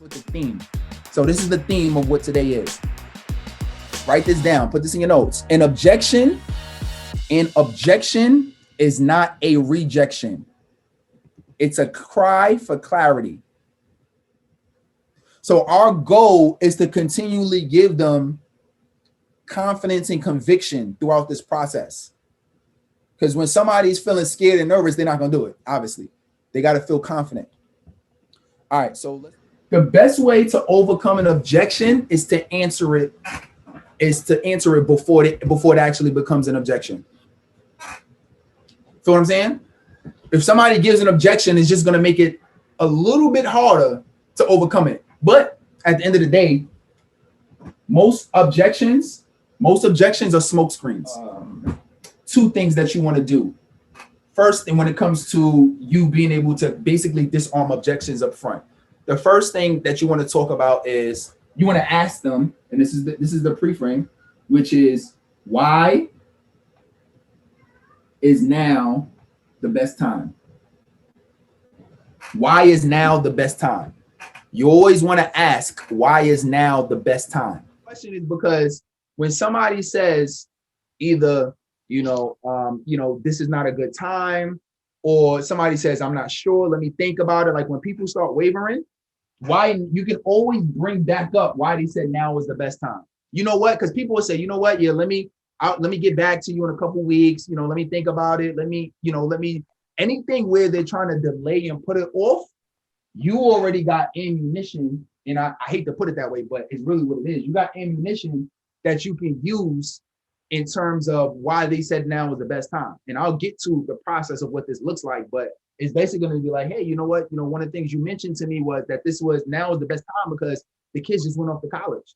with the theme. So this is the theme of what today is. Write this down. Put this in your notes. An objection is not a rejection. It's a cry for clarity. So our goal is to continually give them confidence and conviction throughout this process. Because when somebody's feeling scared and nervous, they're not going to do it. Obviously, they got to feel confident. All right. So the best way to overcome an objection is to answer it. Before it actually becomes an objection. Feel what I'm saying? If somebody gives an objection, it's just going to make it a little bit harder to overcome it. But at the end of the day, most objections are smoke screens. Two things that you want to do. First, and when it comes to you being able to basically disarm objections up front, the first thing that you want to talk about is you want to ask them, and this is the pre-frame, which is why is now the best time? Why is now the best time? You always want to ask, why is now the best time? The question is because when somebody says either, this is not a good time, or somebody says, I'm not sure, let me think about it. Like when people start wavering, why you can always bring back up why they said now is the best time. You know what? Because people will say, you know what? Yeah, let me get back to you in a couple weeks. Let me think about it. Let me anything where they're trying to delay and put it off. You already got ammunition, and I hate to put it that way, but it's really what it is. You got ammunition that you can use in terms of why they said now is the best time. And I'll get to the process of what this looks like, but it's basically going to be like, hey, you know what? One of the things you mentioned to me was that now is the best time because the kids just went off to college.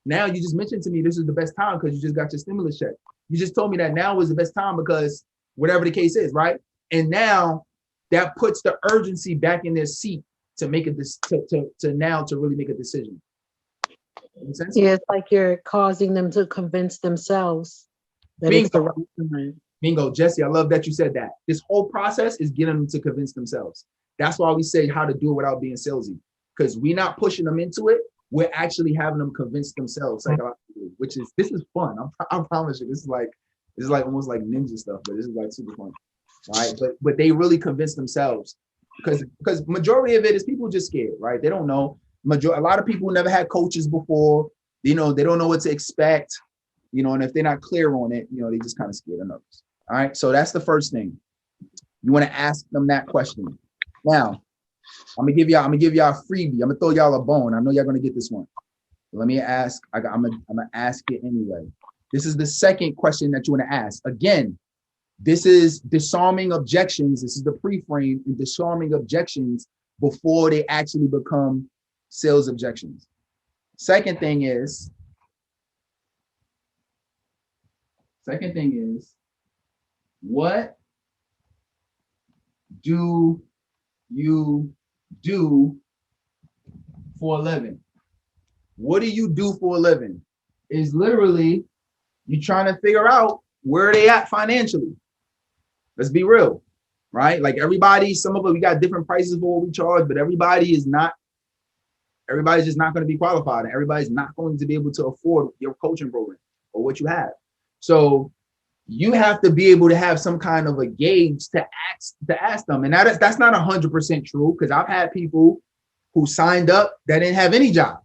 Now you just mentioned to me this is the best time because you just got your stimulus check. You just told me that now is the best time because whatever the case is, right? And now that puts the urgency back in their seat to make it to really make a decision. Make sense? Yeah, it's like you're causing them to convince themselves that it's the right time. Bingo, Jesse, I love that you said that. This whole process is getting them to convince themselves. That's why we say how to do it without being salesy, because we're not pushing them into it. We're actually having them convince themselves, this is fun. I promise you, this is like almost like ninja stuff, but this is like super fun, right? But they really convince themselves because majority of it is people just scared, right? They don't know. A lot of people never had coaches before. They don't know what to expect, and if they're not clear on it, they just kind of scared and nervous. All right, so that's the first thing. You want to ask them that question. Now, I'm gonna give y'all a freebie. I'm gonna throw y'all a bone. I know y'all gonna get this one. Let me ask. I'm gonna ask it anyway. This is the second question that you want to ask. Again, this is disarming objections. This is the pre-frame and disarming objections before they actually become sales objections. Second thing is, what do you do for a living? What do you do for a living? Is literally you trying to figure out where they at financially. Let's be real, right? Like everybody, some of us, we got different prices for what we charge, but everybody's just not going to be qualified, and everybody's not going to be able to afford your coaching program or what you have. So you have to be able to have some kind of a gauge to ask them. And that's not 100% true, because I've had people who signed up that didn't have any job,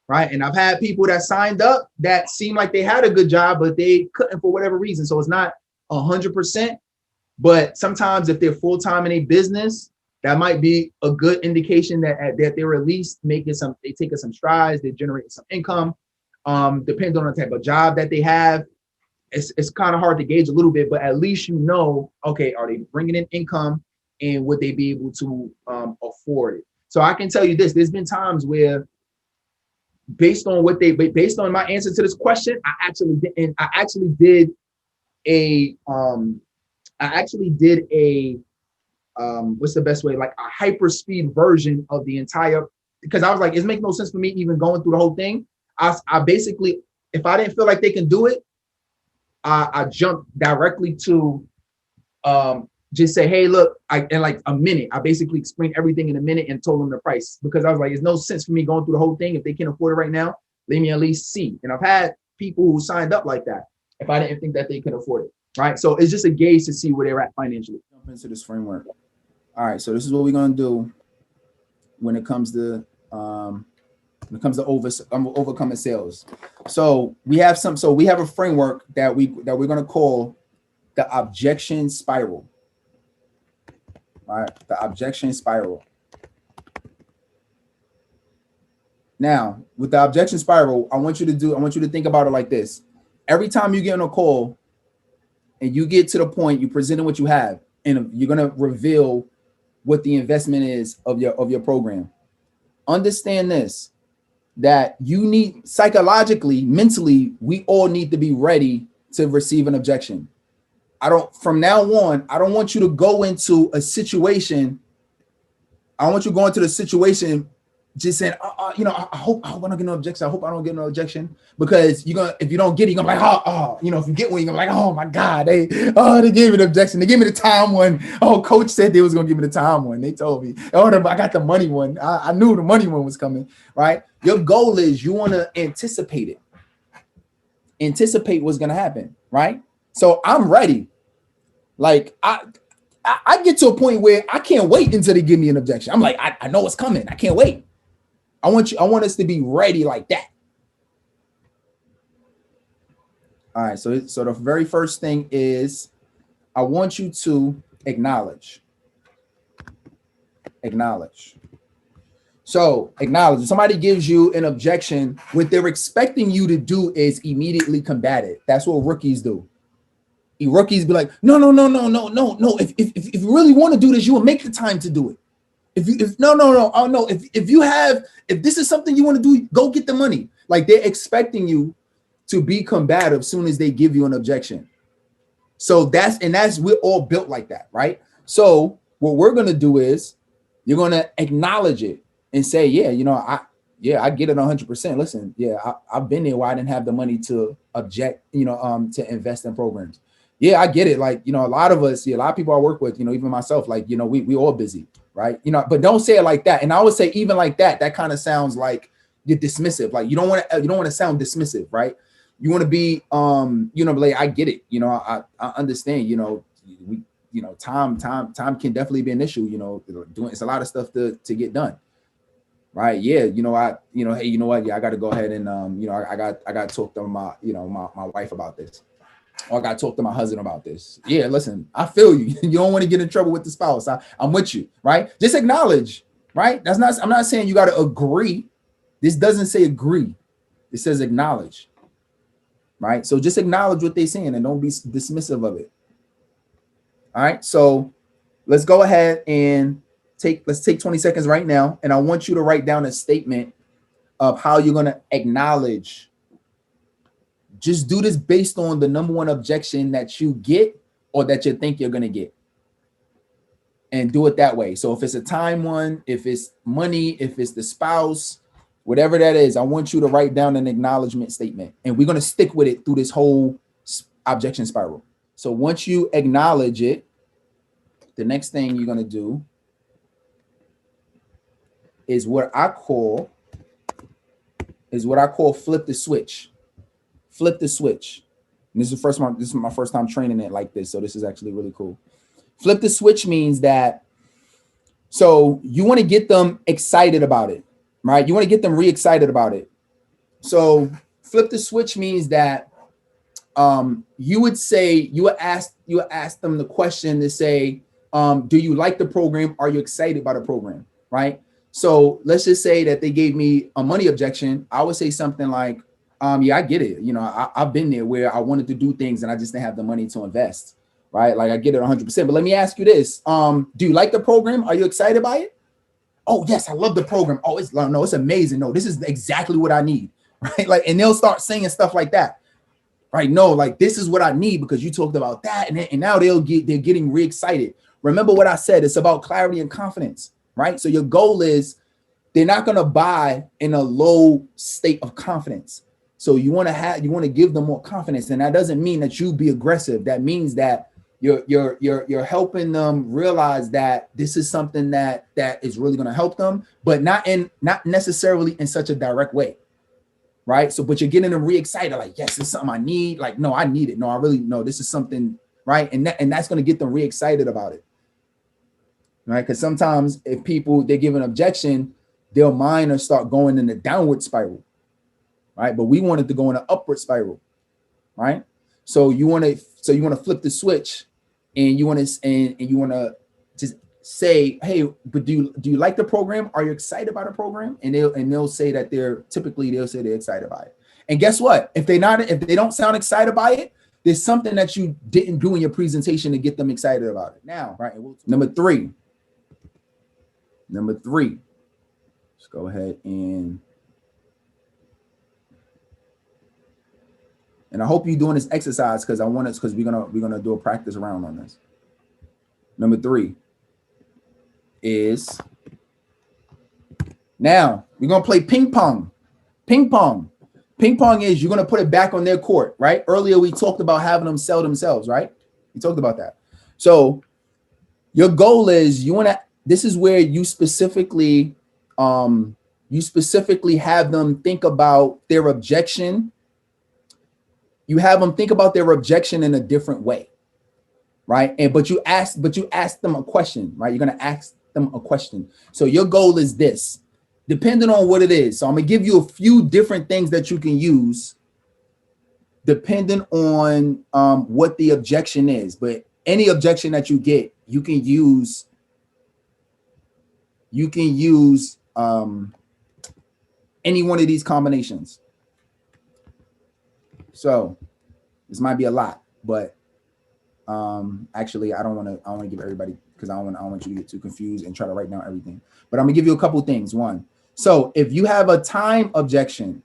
right? And I've had people that signed up that seemed like they had a good job, but they couldn't for whatever reason. So it's not 100%, but sometimes if they're full-time in a business, that might be a good indication that they're at least they taking some strides, they're generating some income. Depends on the type of job that they have. It's kind of hard to gauge a little bit, but at least okay, are they bringing in income and would they be able to afford it? So I can tell you this, there's been times where based on my answer to this question, I actually did a what's the best way, like a hyper speed version of the entire, because I was like, it makes no sense for me even going through the whole thing. I basically, if I didn't feel like they can do it, I jumped directly to just say, hey, look, in like a minute, I basically explained everything in a minute and told them the price, because I was like, there's no sense for me going through the whole thing. If they can't afford it right now, let me at least see. And I've had people who signed up like that if I didn't think that they could afford it, right? So it's just a gauge to see where they're at financially. Jump into this framework. All right, so this is what we're gonna do when it comes to overcoming sales. So we have a framework that we're gonna call the objection spiral. All right, the objection spiral. Now, with the objection spiral, I want you to think about it like this. Every time you get on a call and you get to the point, you presented what you have, and you're gonna reveal what the investment is of your program. Understand this, that you need psychologically, mentally, we all need to be ready to receive an objection. From now on, I don't want you to go into a situation. I want you to go into the situation just saying, I hope I don't get no objection. I hope I don't get no objection, because if you don't get it, you're gonna be like, if you get one, you're gonna be like, oh my God, they gave me the objection. They gave me the time one. Oh, coach said they was gonna give me the time one. They told me, I got the money one. I knew the money one was coming, right? Your goal is you want to anticipate it. Anticipate what's gonna happen, right? So I'm ready. Like I get to a point where I can't wait until they give me an objection. I'm like, I know what's coming. I can't wait. I want us to be ready like that. All right. So the very first thing is I want you to acknowledge. Acknowledge. So acknowledge. If somebody gives you an objection, what they're expecting you to do is immediately combat it. That's what rookies do. Rookies be like, no. If you really want to do this, you will make the time to do it. If this is something you want to do, go get the money. Like, they're expecting you to be combative soon as they give you an objection. So we're all built like that, right? So what we're gonna do is you're gonna acknowledge it and say, I get it 100%. Listen, I've been there where I didn't have the money to object, to invest in programs. Yeah, I get it. Like, a lot of us, a lot of people I work with, even myself, like, we all busy, right? But don't say it like that. And I would say even like that kind of sounds like you're dismissive. Like, you don't want to sound dismissive, right? You want to be, like, I get it. I understand, time can definitely be an issue, it's a lot of stuff to get done. Right. Yeah. Hey, you know what? Yeah, I got to go ahead and, I got to talk to my wife about this. Or I got to talk to my husband about this. Yeah, listen, I feel you. You don't want to get in trouble with the spouse. I'm with you, right? Just acknowledge, right? I'm not saying you got to agree. This doesn't say agree. It says acknowledge, right? So just acknowledge what they're saying and don't be dismissive of it. All right. So let's go ahead and let's take 20 seconds right now. And I want you to write down a statement of how you're going to acknowledge. Just do this based on the number one objection that you get or that you think you're going to get. And do it that way. So if it's a time one, if it's money, if it's the spouse, whatever that is, I want you to write down an acknowledgement statement. And we're going to stick with it through this whole objection spiral. So once you acknowledge it, the next thing you're going to do is what I call flip the switch. Flip the switch. And this is my first time training it like this. So this is actually really cool. Flip the switch means that, so you want to get them excited about it, right? You want to get them re-excited about it. So flip the switch means that you would ask them the question to say, do you like the program? Are you excited by the program? Right? So let's just say that they gave me a money objection. I would say something like, I get it. I've been there where I wanted to do things and I just didn't have the money to invest, right? Like, I get it 100%. But let me ask you this. Do you like the program? Are you excited by it? Oh, yes, I love the program. Oh, it's amazing. No, this is exactly what I need, right? Like, and they'll start saying stuff like that, right? No, like, this is what I need because you talked about that. And now they're getting re-excited. Remember what I said, it's about clarity and confidence, right? So your goal is they're not going to buy in a low state of confidence. So you want to give them more confidence. And that doesn't mean that you be aggressive. That means that you're helping them realize that this is something that is really going to help them, but not necessarily in such a direct way, right? So, but you're getting them re-excited, like, yes, this is something I need. Like, no, I need it. No, I really know this is something, right? And that's going to get them re-excited about it, right? Because sometimes if they give an objection, their mind will start going in a downward spiral, right? But we want it to go in an upward spiral, right? So you want to flip the switch, and you want to just say, hey, but do you like the program? Are you excited about the program? And they'll say that they're excited by it. And guess what? If they don't sound excited by it, there's something that you didn't do in your presentation to get them excited about it. Now, right? Number three. Let's go ahead and I hope you're doing this exercise because we're gonna do a practice round on this. Number 3 is, now we're gonna play ping pong. Ping pong is you're gonna put it back on their court, right? Earlier we talked about having them sell themselves, right? We talked about that. So your goal is this is where you specifically have them think about their objection. You have them think about their objection in a different way, right? But you ask them a question, right? You're gonna ask them a question. So your goal is this, depending on what it is. So I'm gonna give you a few different things that you can use depending on what the objection is. But any objection that you get, you can use any one of these combinations. So this might be a lot, but actually I want to give everybody, because I don't want you to get too confused and try to write down everything. But I'm gonna give you a couple things. One, so if you have a time objection,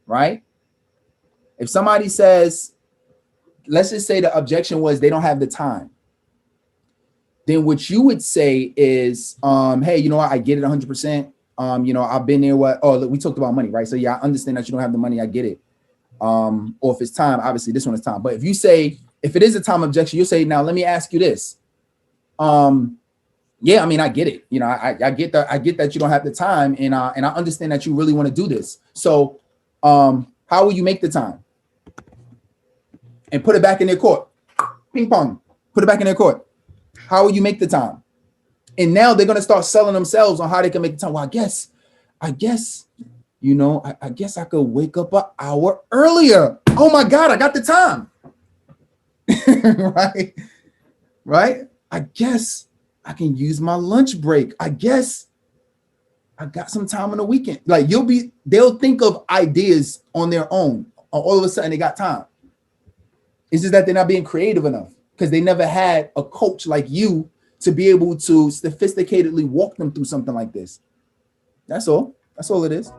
right? If somebody says, let's just say the objection was they don't have the time, then what you would say is, hey, you know what, I get it 100%. I've been there. Look, we talked about money, right? So yeah, I understand that you don't have the money. I get it. Or if it's time, obviously this one is time. But if it is a time objection, you say, now let me ask you this. Yeah, I mean, I get it. I get that you don't have the time, and I understand that you really want to do this. So how will you make the time? And put it back in their court. Ping pong. Put it back in their court. How will you make the time? And now they're gonna start selling themselves on how they can make the time. Well, I guess, I guess I could wake up an hour earlier. Oh my God, I got the time. Right? I guess I can use my lunch break. I guess I got some time on the weekend. Like they'll think of ideas on their own. All of a sudden they got time. It's just that they're not being creative enough because they never had a coach like you to be able to sophisticatedly walk them through something like this. That's all. That's all it is.